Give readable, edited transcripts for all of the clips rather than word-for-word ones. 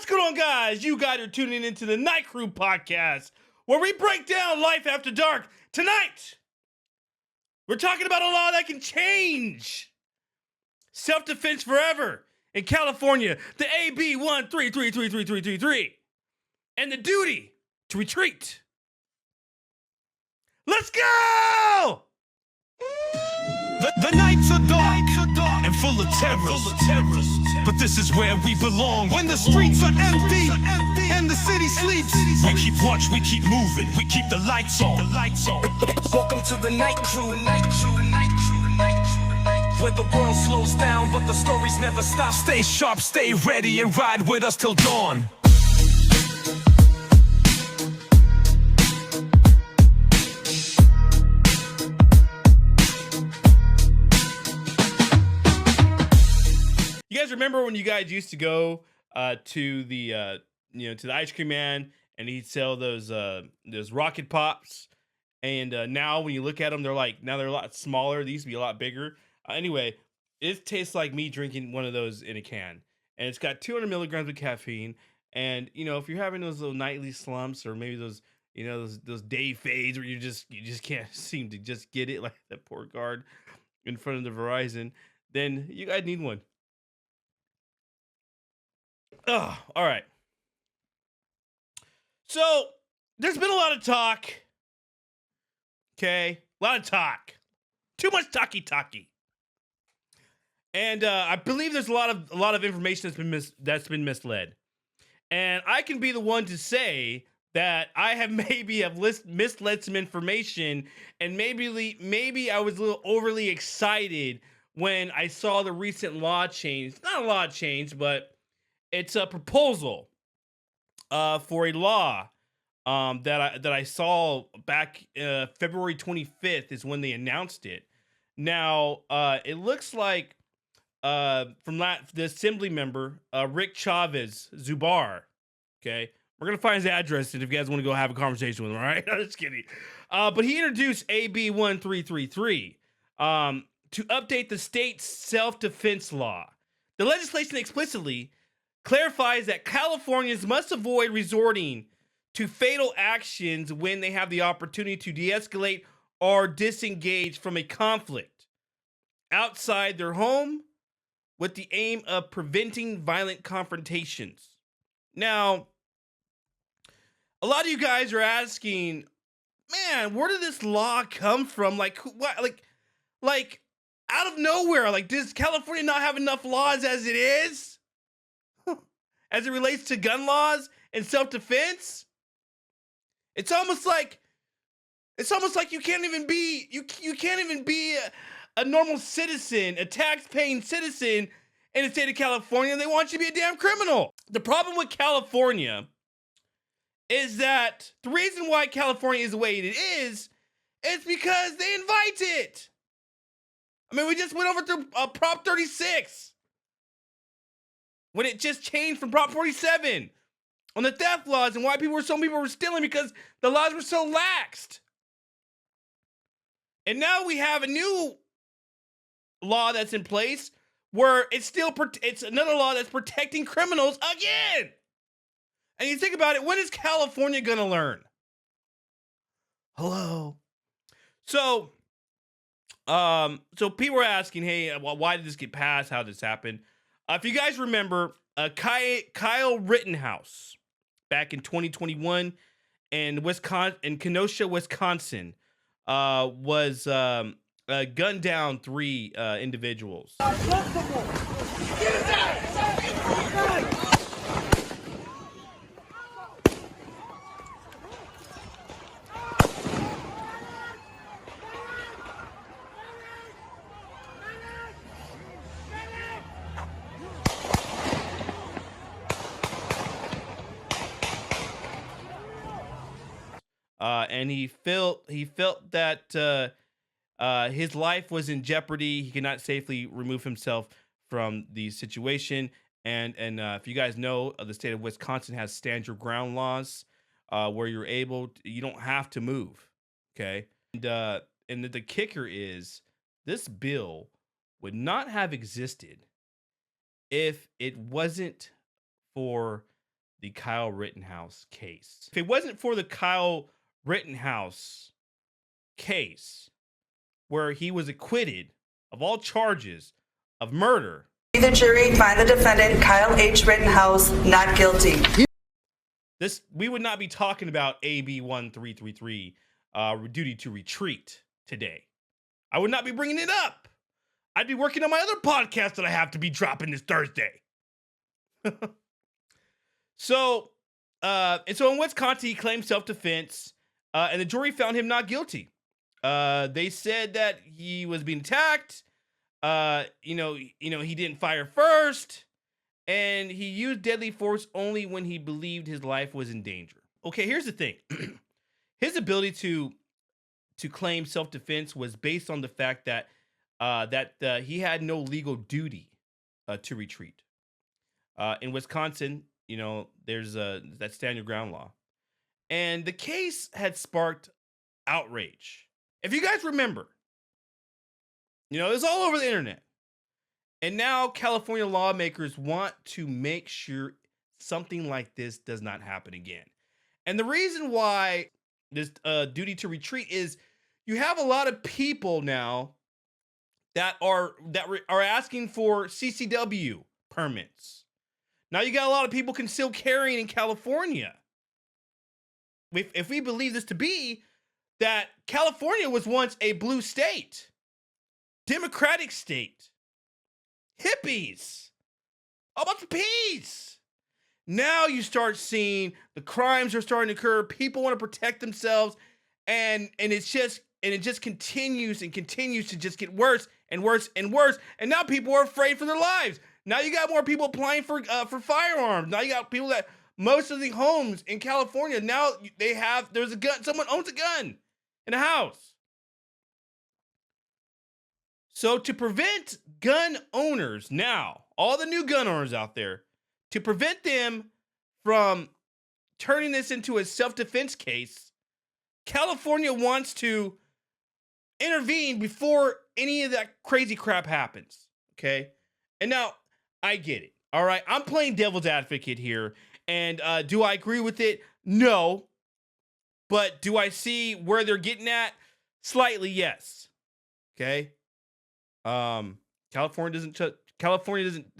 What's going on, guys? You guys are tuning into the Night Crew podcast, where we break down life after dark. Tonight, we're talking about a law that can change self-defense forever in California, the AB 1333333, and the duty to retreat. Let's go! The nights are dark and full of terrors, but this is where we belong. When the streets are empty and the city sleeps, we keep watch, we keep moving, we keep the lights on. Welcome to the Night Crew, where the world slows down, but the stories never stop. Stay sharp, stay ready, and ride with us till dawn. You guys remember when you guys used to go to the to the ice cream man, and he'd sell those rocket pops, and now when you look at them, they're a lot smaller. They used to be a lot bigger. Anyway, it tastes like me drinking one of those in a can, and it's got 200 milligrams of caffeine. And if you're having those little nightly slumps, or maybe those those day fades where you just can't seem to just get it, like that poor guard in front of the Verizon, then you guys need one. Oh, all right. So there's been a lot of talk. Okay, a lot of talk. Too much talky. And I believe there's a lot of information that's been misled. And I can be the one to say that I have misled some information, and maybe I was a little overly excited when I saw the recent law change. Not a law change, but it's a proposal for a law that I saw back February 25th is when they announced it. Now, it looks like from the assembly member, Rick Chavez Zubar, okay? We're going to find his address, and if you guys want to go have a conversation with him, all right? I'm just kidding. But he introduced AB 1333 to update the state's self-defense law. The legislation explicitly clarifies that Californians must avoid resorting to fatal actions when they have the opportunity to de-escalate or disengage from a conflict outside their home with the aim of preventing violent confrontations. Now, a lot of you guys are asking, man, where did this law come from? Like, what? Like out of nowhere. Like, does California not have enough laws as it is? As it relates to gun laws and self-defense? It's almost like you can't even be a normal citizen, a tax-paying citizen in the state of California. They want you to be a damn criminal. The problem with California is that the reason why California is the way it is because they invite it. I mean, we just went over through Prop 36. When it just changed from Prop 47 on the theft laws, and why some people were stealing because the laws were so laxed. And now we have a new law that's in place where it's another law that's protecting criminals again. And you think about it, when is California gonna learn? Hello. So people were asking, hey, why did this get passed? How did this happen? If you guys remember, Kyle Rittenhouse back in 2021 in Kenosha, Wisconsin, was gunned down 3 individuals. And he felt that his life was in jeopardy. He could not safely remove himself from the situation. And if you guys know, the state of Wisconsin has stand your ground laws, where you don't have to move. Okay, and the kicker is this bill would not have existed if it wasn't for the Kyle Rittenhouse case. If it wasn't for the Kyle Rittenhouse case, where he was acquitted of all charges of murder, The jury find the defendant, Kyle H. Rittenhouse, not guilty. we would not be talking about AB 1333, duty to retreat today. I would not be bringing it up. I'd be working on my other podcast that I have to be dropping this Thursday. So in Wisconsin, he claimed self-defense, and the jury found him not guilty. They said that he was being attacked. He didn't fire first, and he used deadly force only when he believed his life was in danger. Okay, here's the thing. His ability to claim self-defense was based on the fact that he had no legal duty to retreat. In Wisconsin, there's that stand your ground law, and the case had sparked outrage. If you guys remember, it was all over the internet. And now California lawmakers want to make sure something like this does not happen again. And the reason why this duty to retreat is you have a lot of people now that are asking for CCW permits. Now you got a lot of people concealed carrying in California. If we believe this to be that California was once a blue state, democratic state, hippies, a bunch of peace. Now you start seeing the crimes are starting to occur. People want to protect themselves, and it just continues and continues to just get worse and worse and worse. And now people are afraid for their lives. Now you got more people applying for firearms. Now you got people that most of the homes in California now there's a gun. Someone owns a gun in a house. So to prevent gun owners now, all the new gun owners out there, to prevent them from turning this into a self-defense case, California wants to intervene before any of that crazy crap happens. Okay? And now I get it. All right. I'm playing devil's advocate here. And do I agree with it? No. But do I see where they're getting at? Slightly, yes. Okay. The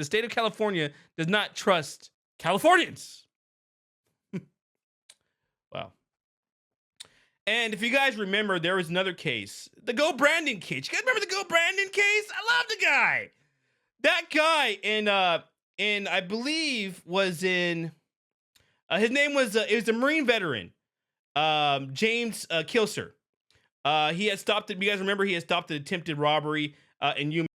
state of California does not trust Californians. Wow. And if you guys remember, there was another case, the Go Brandon case. You guys remember the Go Brandon case? I love the guy. That guy in I believe was in his name was it was a Marine veteran, James Kilcer. He had stopped it. You guys remember he had stopped an attempted robbery in Yuma,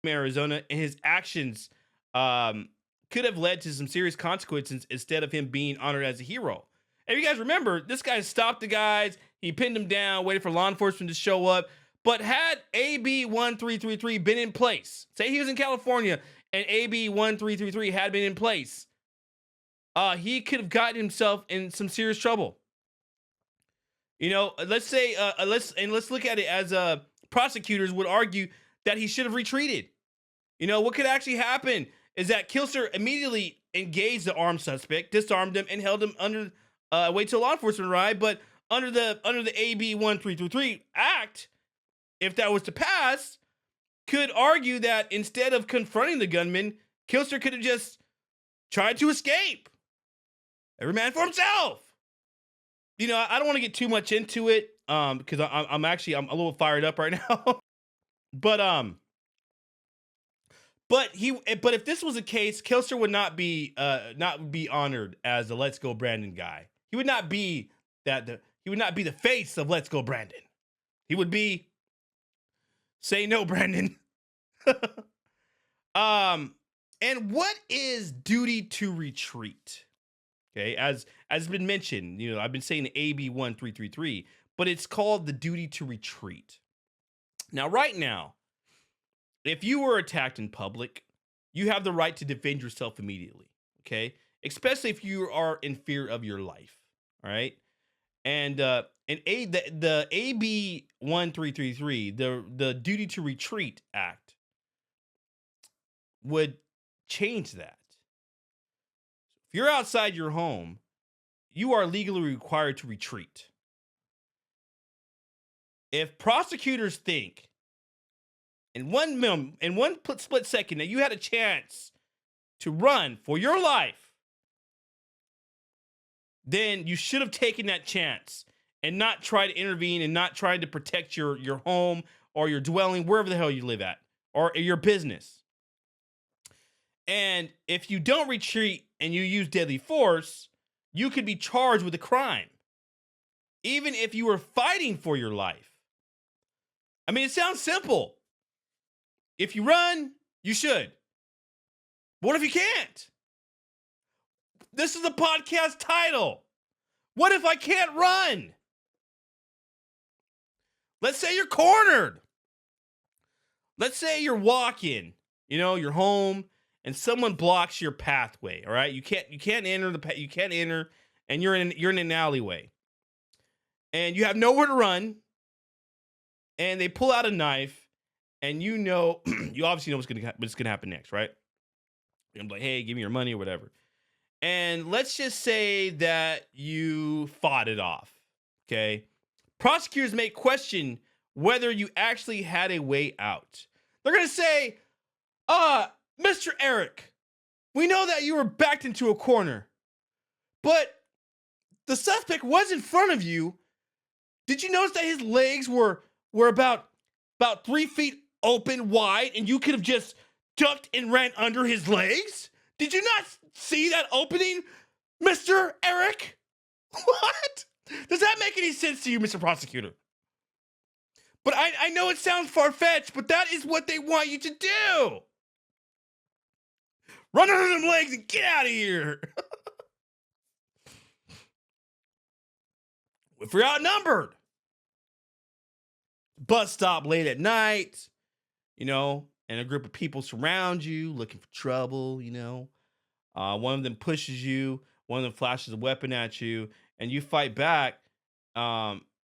Arizona, and his actions could have led to some serious consequences instead of him being honored as a hero. And if you guys remember, this guy stopped the guys, he pinned them down, waited for law enforcement to show up. But had AB 1333 been in place, say he was in California and AB 1333 had been in place, he could have gotten himself in some serious trouble. Let's say, let's look at it as prosecutors would argue that he should have retreated. What could actually happen is that Kilcer immediately engaged the armed suspect, disarmed him, and held him under wait till law enforcement arrived. But under the AB 1333 Act, if that was to pass, could argue that instead of confronting the gunman, Kilcer could have just tried to escape. Every man for himself. I don't want to get too much into it because I'm a little fired up right now. But if this was a case, Kilcer would not be honored as the Let's Go Brandon guy. He would not be he would not be the face of Let's Go Brandon. He would be say no, Brandon. And what is duty to retreat? Okay, as has been mentioned, I've been saying AB 1333, but it's called the duty to retreat. Now, right now, if you were attacked in public, you have the right to defend yourself immediately. Okay, especially if you are in fear of your life. All right, and the AB 1333, the Duty to Retreat Act, would change that. If you're outside your home, you are legally required to retreat. If prosecutors think in one split second that you had a chance to run for your life, then you should have taken that chance and not tried to intervene and not tried to protect your home or your dwelling, wherever the hell you live at, or your business. And if you don't retreat and you use deadly force, you could be charged with a crime, even if you were fighting for your life. I mean, it sounds simple. If you run, you should. But what if you can't? This is the podcast title. What if I can't run? Let's say you're cornered. Let's say you're walking, you're home and someone blocks your pathway, all right? You can't enter and you're in an alleyway. And you have nowhere to run. And they pull out a knife and you obviously know what's going to happen next, right? I'm like, "Hey, give me your money," or whatever. And let's just say that you fought it off, okay? Prosecutors may question whether you actually had a way out. They're going to say, Mr. Eric, we know that you were backed into a corner, but the suspect was in front of you. Did you notice that his legs were about 3 feet open wide and you could have just ducked and ran under his legs? Did you not see that opening, Mr. Eric? What? Does that make any sense to you, Mr. Prosecutor? But I know it sounds far-fetched, but that is what they want you to do. Run under them legs and get out of here. If you're outnumbered, bus stop late at night, and a group of people surround you looking for trouble, one of them pushes you, one of them flashes a weapon at you, and you fight back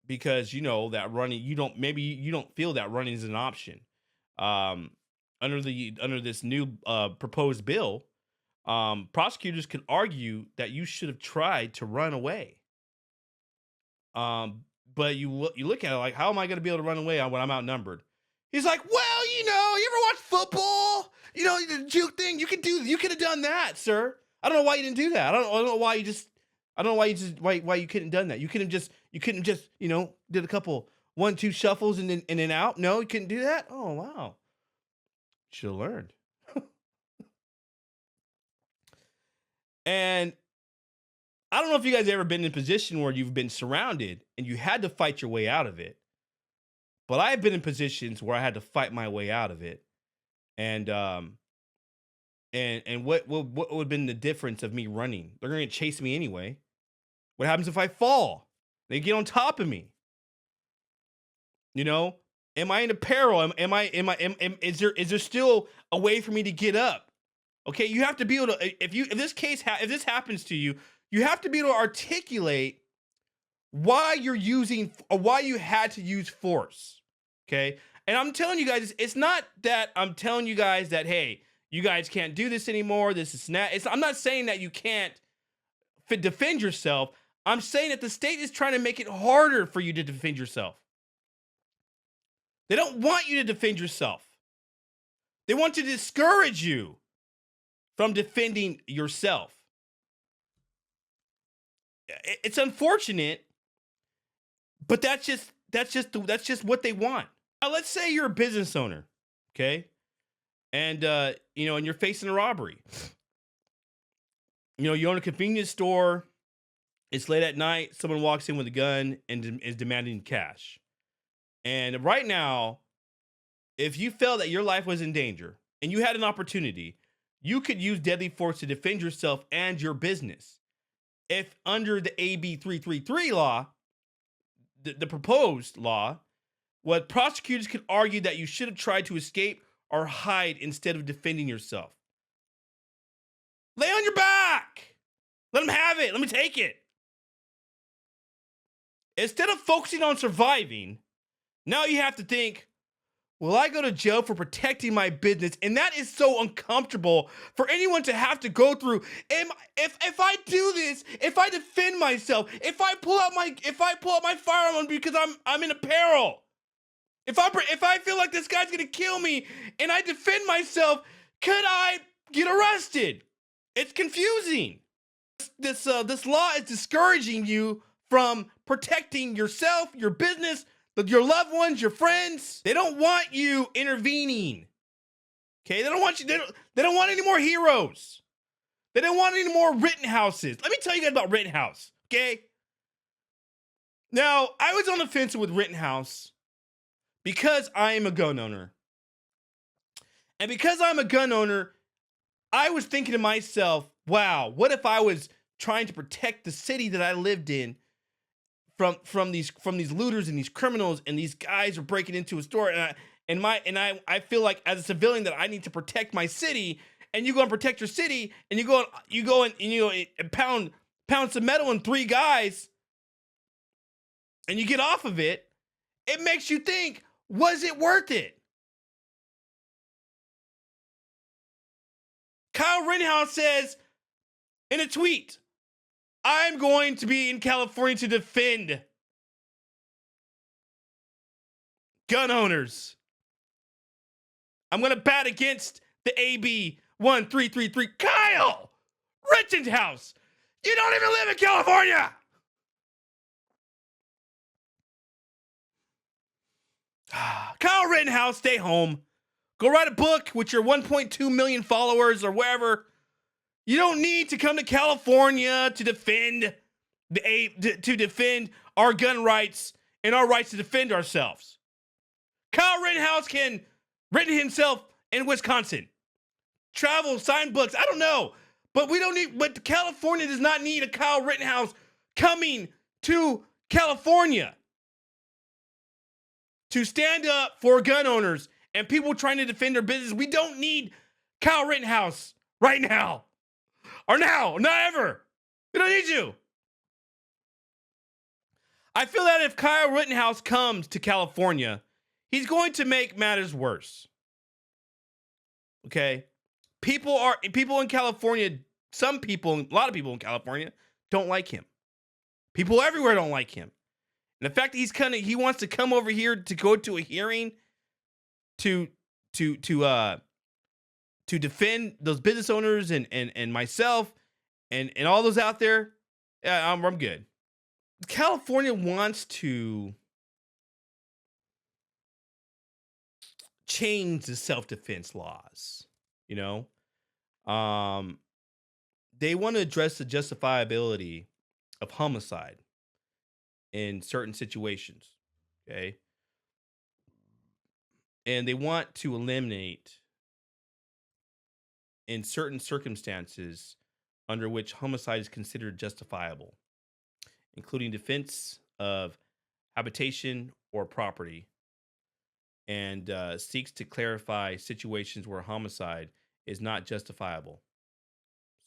because that running, you don't feel that running is an option. Under this new proposed bill, prosecutors could argue that you should have tried to run away. But you look at it like, how am I going to be able to run away when I'm outnumbered? He's like, well, you ever watch football? The juke thing. You could have done that, sir. I don't know why you didn't do that. I don't know why you couldn't have done that. You couldn't just did a couple 1-2 shuffles and then out. No, you couldn't do that. Oh wow, should have learned. And I don't know if you guys ever been in a position where you've been surrounded and you had to fight your way out of it. But I've been in positions where I had to fight my way out of it. And what would have been the difference of me running? They're going to chase me anyway. What happens if I fall? They get on top of me. Am I in a peril? Is there still a way for me to get up? Okay, you have to be able to, if this happens to you, you have to be able to articulate why you had to use force. Okay. And I'm telling you guys, it's not that I'm telling you guys that, hey, you guys can't do this anymore. This is not, I'm not saying that you can't defend yourself. I'm saying that the state is trying to make it harder for you to defend yourself. They don't want you to defend yourself. They want to discourage you from defending yourself. It's unfortunate, but that's just what they want. Now, let's say you're a business owner, okay? And and you're facing a robbery. You own a convenience store. It's late at night. Someone walks in with a gun and is demanding cash. And right now, if you felt that your life was in danger and you had an opportunity, you could use deadly force to defend yourself and your business. If under the AB 333 law, the proposed law, what prosecutors could argue that you should have tried to escape or hide instead of defending yourself. Lay on your back. Let them have it. Let me take it. Instead of focusing on surviving, now you have to think, will I go to jail for protecting my business? And that is so uncomfortable for anyone to have to go through. If I do this, if I defend myself, if I pull out my firearm because I'm in a peril, if I feel like this guy's gonna kill me and I defend myself, could I get arrested? It's confusing. This law is discouraging you from protecting yourself, your business, your loved ones, your friends. They don't want you intervening. Okay, they don't want you. They don't want any more heroes. They don't want any more Rittenhouses. Let me tell you guys about Rittenhouse. Okay. Now, I was on the fence with Rittenhouse because I am a gun owner, and because I'm a gun owner, I was thinking to myself, wow, what if I was trying to protect the city that I lived in from these looters and these criminals, and these guys are breaking into a store, and I feel like as a civilian that I need to protect my city, and you go and protect your city, and you go and pound some metal in 3 guys, and you get off of it. It makes you think, was it worth it? Kyle Rittenhouse says in a tweet, I'm going to be in California to defend gun owners. I'm going to bat against the AB 1333. Kyle Rittenhouse, you don't even live in California. Kyle Rittenhouse, stay home. Go write a book with your 1.2 million followers or wherever. You don't need to come to California to defend to defend our gun rights and our rights to defend ourselves. Kyle Rittenhouse can written himself in Wisconsin. Travel, sign books, I don't know. But California does not need a Kyle Rittenhouse coming to California to stand up for gun owners and people trying to defend their business. We don't need Kyle Rittenhouse right now. Or now, not ever. We don't need you. I feel that if Kyle Rittenhouse comes to California, he's going to make matters worse. Okay? People in California, a lot of people in California don't like him. People everywhere don't like him. And the fact that he wants to come over here to go to a hearing to defend those business owners and myself and all those out there, yeah, I'm good. California wants to change the self-defense laws, you know? They want to address the justifiability of homicide in certain situations, okay? And they want to eliminate in certain circumstances under which homicide is considered justifiable, including defense of habitation or property, and seeks to clarify situations where homicide is not justifiable,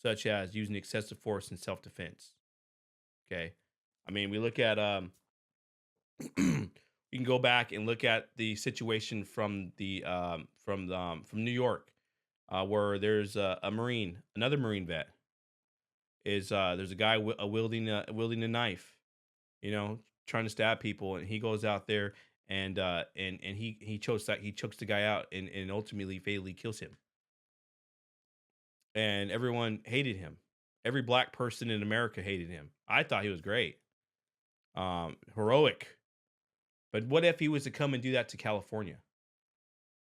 such as using excessive force in self-defense. Okay, I mean, we look at we can go back and look at the situation from New York, where there's another Marine vet. There's a guy wielding a knife, you know, trying to stab people, and he goes out there and he chokes the guy out and ultimately fatally kills him. And everyone hated him. Every black person in America hated him. I thought he was great, heroic. But what if he was to come and do that to California?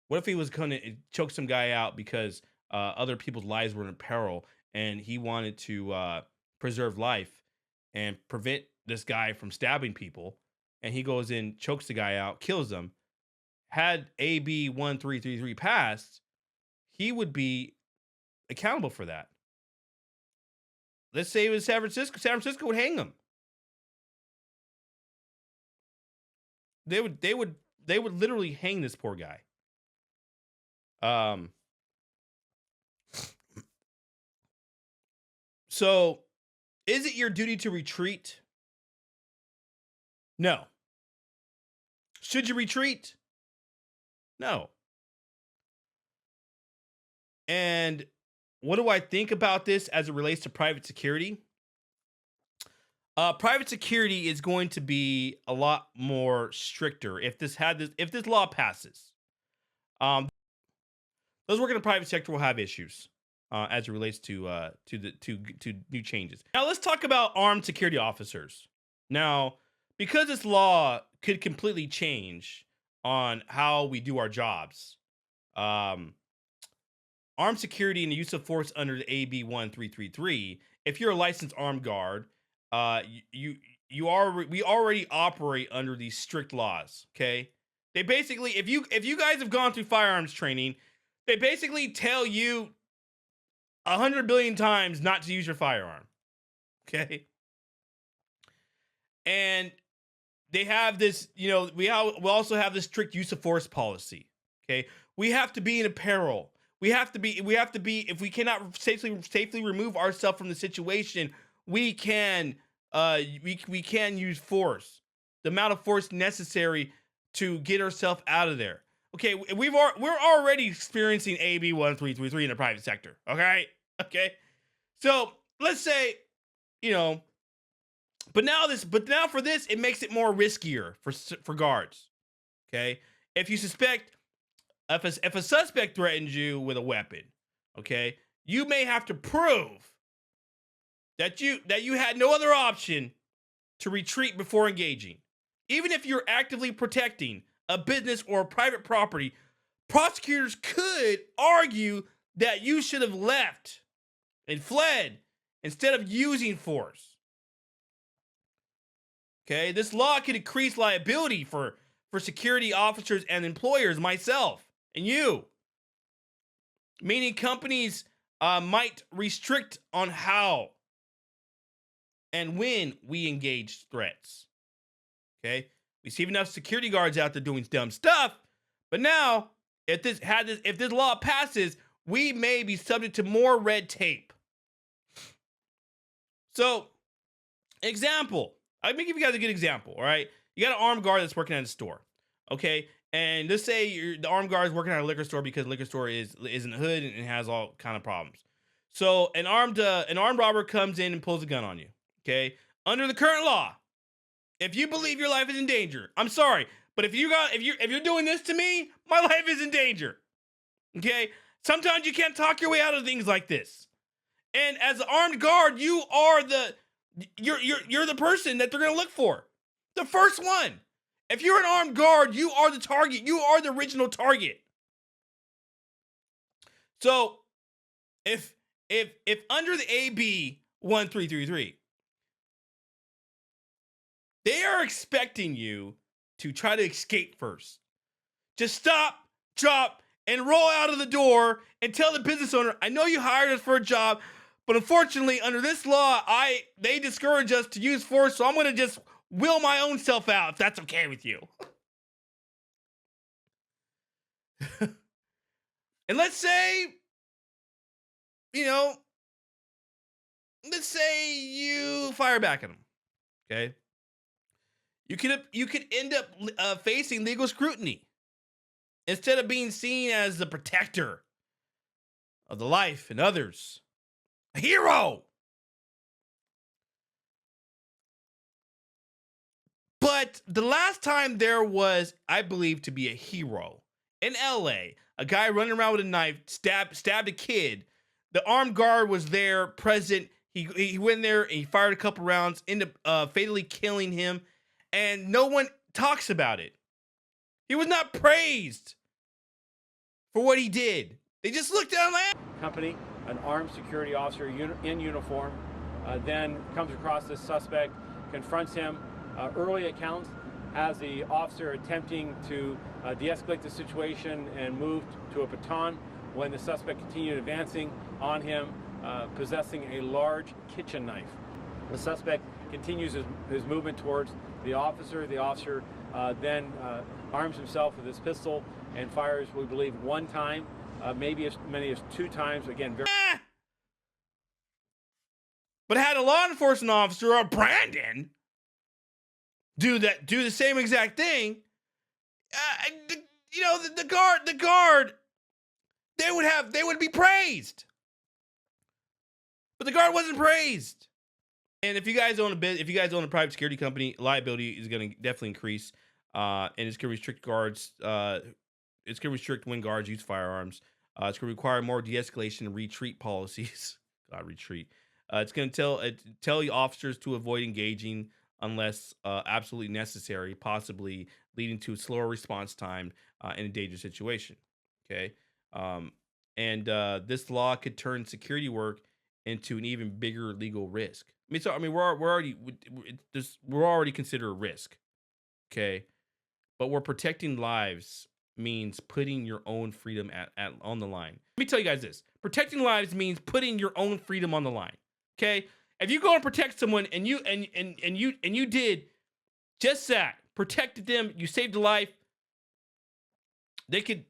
What if he was going to choke some guy out because other people's lives were in peril, and he wanted to preserve life and prevent this guy from stabbing people, and he goes in, chokes the guy out, kills him? Had AB 1333 passed, he would be accountable for that. Let's say it was San Francisco. San Francisco would hang him. They would literally hang this poor guy. So is it your duty to retreat? No. Should you retreat? No. And what do I think about this as it relates to private security? Private security is going to be a lot more stricter if this law passes. Um, those working in the private sector will have issues as it relates to new changes. Now let's talk about armed security officers. Now, because this law could completely change on how we do our jobs, um, armed security and the use of force under the AB 1333. If you're a licensed armed guard, we already operate under these strict laws. Okay, they basically, if you guys have gone through firearms training, they basically tell you 100 billion times not to use your firearm. Okay, and they have this, we also have this strict use of force policy. Okay, we have to be in apparel. We have to be, if we cannot safely remove ourselves from the situation, we can use force, the amount of force necessary to get ourselves out of there. Okay, we're already experiencing AB 1333 in the private sector. Okay. So let's say, but now for this, it makes it more riskier for guards. Okay, if you suspect, if a suspect threatens you with a weapon, okay, you may have to prove that you had no other option to retreat before engaging. Even if you're actively protecting a business or a private property, prosecutors could argue that you should have left and fled instead of using force. Okay, this law could increase liability for security officers and employers, myself and you. Meaning companies might restrict on how and when we engage threats. Okay, we see enough security guards out there doing dumb stuff, but now if this law passes, we may be subject to more red tape. So, example, let me give you guys a good example. All right, you got an armed guard that's working at a store. Okay, and let's say the armed guard is working at a liquor store because the liquor store is in the hood and has all kind of problems. So an armed robber comes in and pulls a gun on you. Okay, under the current law, if you believe your life is in danger, I'm sorry, but if you're doing this to me, my life is in danger. Okay, sometimes you can't talk your way out of things like this. And as an armed guard, you're the person that they're gonna look for, the first one. If you're an armed guard, you are the target. You are the original target. So, if under the AB 1333, they are expecting you to try to escape first. Just stop, drop, and roll out of the door and tell the business owner, I know you hired us for a job, but unfortunately, under this law, they discourage us to use force, so I'm going to just will my own self out, if that's okay with you. And let's say, let's say you fire back at them. Okay. You could end up facing legal scrutiny instead of being seen as the protector of the life and others. A hero. But the last time there was, I believe, to be a hero in LA, a guy running around with a knife, stabbed a kid. The armed guard was there, present. He went there and he fired a couple rounds, ended up fatally killing him, and no one talks about it. He was not praised for what he did. They just looked down like company, an armed security officer in uniform, then comes across this suspect, confronts him. Early accounts has the officer attempting to de-escalate the situation and moved to a baton when the suspect continued advancing on him, possessing a large kitchen knife. The suspect continues his movement towards the officer. The officer then arms himself with his pistol and fires, we believe, one time, maybe as many as two times. Again, very. But had a law enforcement officer or Brandon do the same exact thing, you know, the guard, they would be praised. But the guard wasn't praised. And if you guys own a private security company, liability is going to definitely increase. And it's going to restrict guards. It's going to restrict when guards use firearms. It's going to require more de-escalation and retreat policies. God, retreat. It's going to tell the officers to avoid engaging unless absolutely necessary, possibly leading to a slower response time in a dangerous situation. Okay, and this law could turn security work into an even bigger legal risk. We're already considered a risk. Okay, but we're protecting lives means putting your own freedom on the line. Let me tell you guys this: protecting lives means putting your own freedom on the line. Okay, if you go and protect someone and you did just that, protected them, you saved a life, they could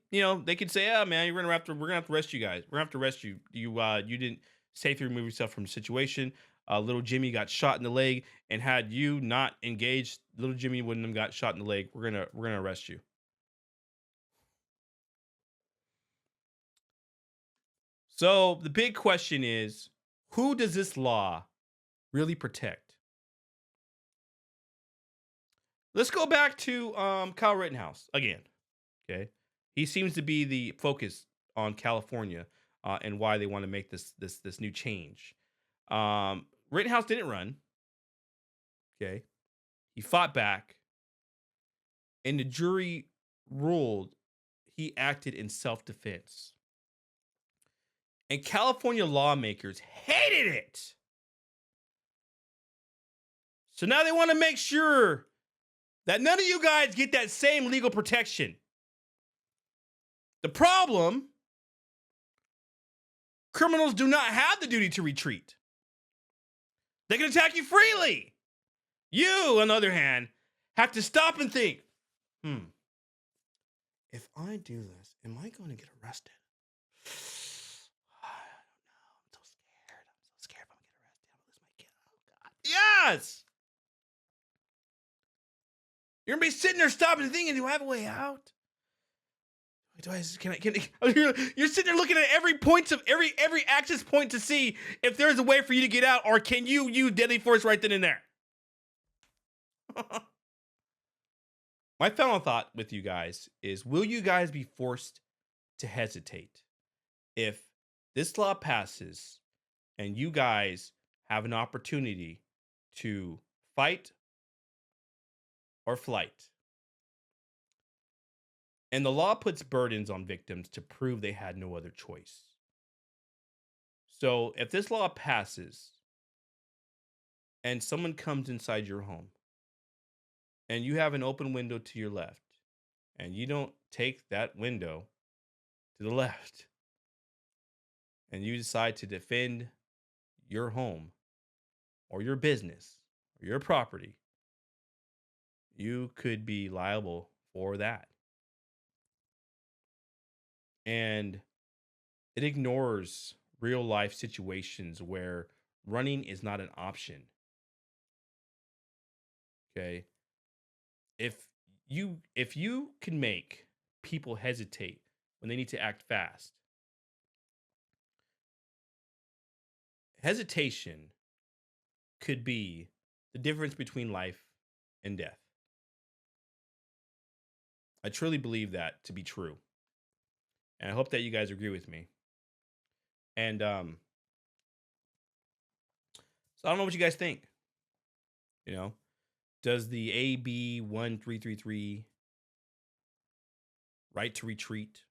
say, "Oh man, we're gonna have to arrest you guys. We're gonna have to arrest you. You didn't safely remove yourself from the situation. Little Jimmy got shot in the leg, and had you not engaged, little Jimmy wouldn't have got shot in the leg. We're gonna arrest you." So the big question is, who does this law really protect? Let's go back to Kyle Rittenhouse again. Okay, he seems to be the focus on California and why they want to make this new change. Rittenhouse didn't run. Okay, he fought back, and the jury ruled he acted in self-defense. And California lawmakers hated it. So now they want to make sure that none of you guys get that same legal protection. The problem, criminals do not have the duty to retreat. They can attack you freely. You, on the other hand, have to stop and think, if I do this, am I going to get arrested? I don't know. I'm so scared. I'm so scared if I'm going to get arrested. I'm going to lose my kid. Oh, God. Yes! You're going to be sitting there stopping and thinking, do I have a way out? You're sitting there looking at every access point to see if there's a way for you to get out, or can you use deadly force right then and there? My final thought with you guys is, will you guys be forced to hesitate if this law passes and you guys have an opportunity to fight or flight? And the law puts burdens on victims to prove they had no other choice. So if this law passes and someone comes inside your home and you have an open window to your left and you don't take that window to the left and you decide to defend your home or your business or your property, you could be liable for that. And it ignores real life situations where running is not an option. Okay. If you can make people hesitate when they need to act fast, hesitation could be the difference between life and death. I truly believe that to be true. And I hope that you guys agree with me. And so I don't know what you guys think. You know, does the AB 1333 right to retreat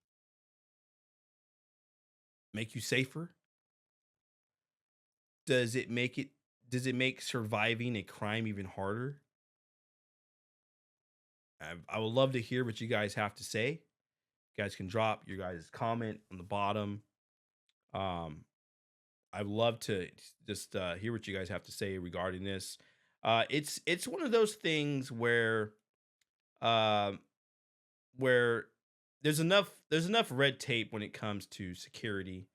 make you safer? Does it make surviving a crime even harder? I would love to hear what you guys have to say. You guys can drop your guys' comment on the bottom. I'd love to just hear what you guys have to say regarding this. It's one of those things where where there's enough red tape when it comes to security,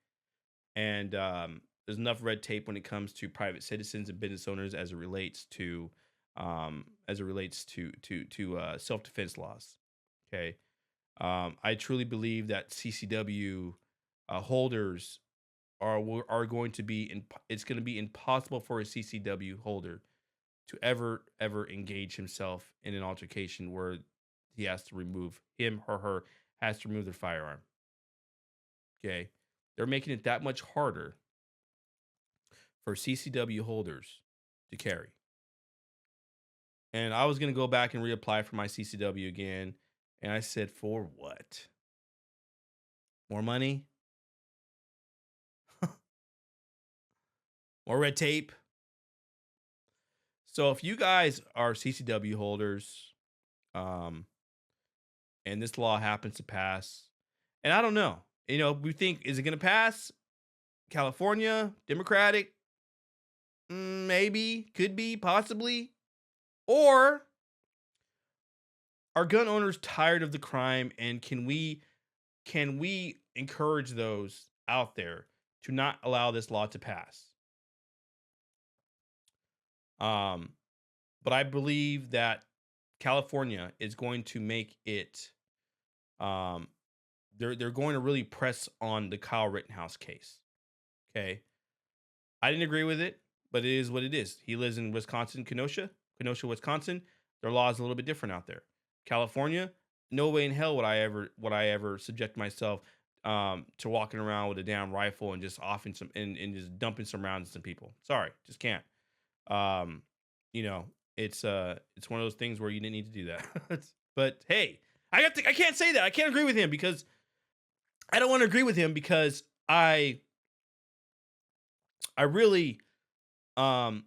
and there's enough red tape when it comes to private citizens and business owners as it relates to self-defense laws. Okay. I truly believe that CCW holders are going to be it's going to be impossible for a CCW holder to ever engage himself in an altercation where he has to remove him or her has to remove their firearm. Okay, they're making it that much harder for CCW holders to carry. And I was going to go back and reapply for my CCW again. And I said, for what? More money? More red tape? So if you guys are CCW holders, and this law happens to pass, and I don't know, we think, is it going to pass? California, Democratic? Maybe, could be, possibly. Or are gun owners tired of the crime, and can we encourage those out there to not allow this law to pass? But I believe that California is going to make it. They're going to really press on the Kyle Rittenhouse case. Okay, I didn't agree with it, but it is what it is. He lives in Wisconsin, Kenosha, Wisconsin. Their law is a little bit different out there. California, no way in hell would I ever subject myself to walking around with a damn rifle and just offing some and just dumping some rounds at some people. Sorry, just can't. It's one of those things where you didn't need to do that. But hey, I can't say that. I can't agree with him because I don't want to agree with him because I really want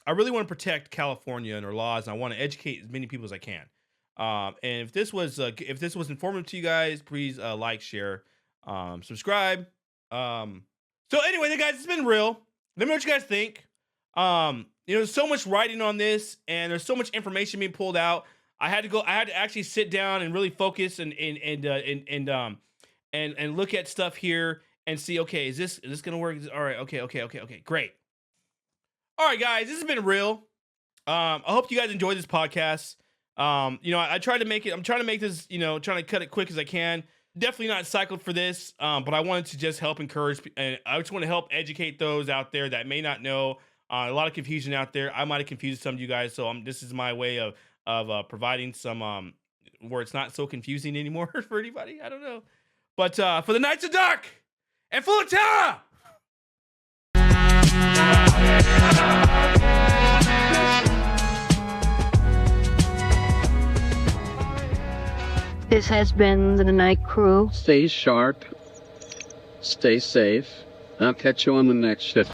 to protect California and their laws, and I want to educate as many people as I can. And if this was informative to you guys, please like, share, subscribe. So anyway, guys, it's been real. Let me know what you guys think. There's so much writing on this, and there's so much information being pulled out. I had to actually sit down and really focus and look at stuff here and see, okay, is this gonna work? All right, okay, great. All right, guys, this has been real. I hope you guys enjoyed this podcast. I tried to make it. I'm trying to make this, trying to cut it quick as I can. Definitely not cycled for this, but I wanted to just help encourage, and I just want to help educate those out there that may not know. A lot of confusion out there. I might have confused some of you guys, so this is my way of providing some where it's not so confusing anymore for anybody. I don't know, but for the nights are dark and full of terror. This has been the Night Crew. Stay sharp. Stay safe. I'll catch you on the next ship.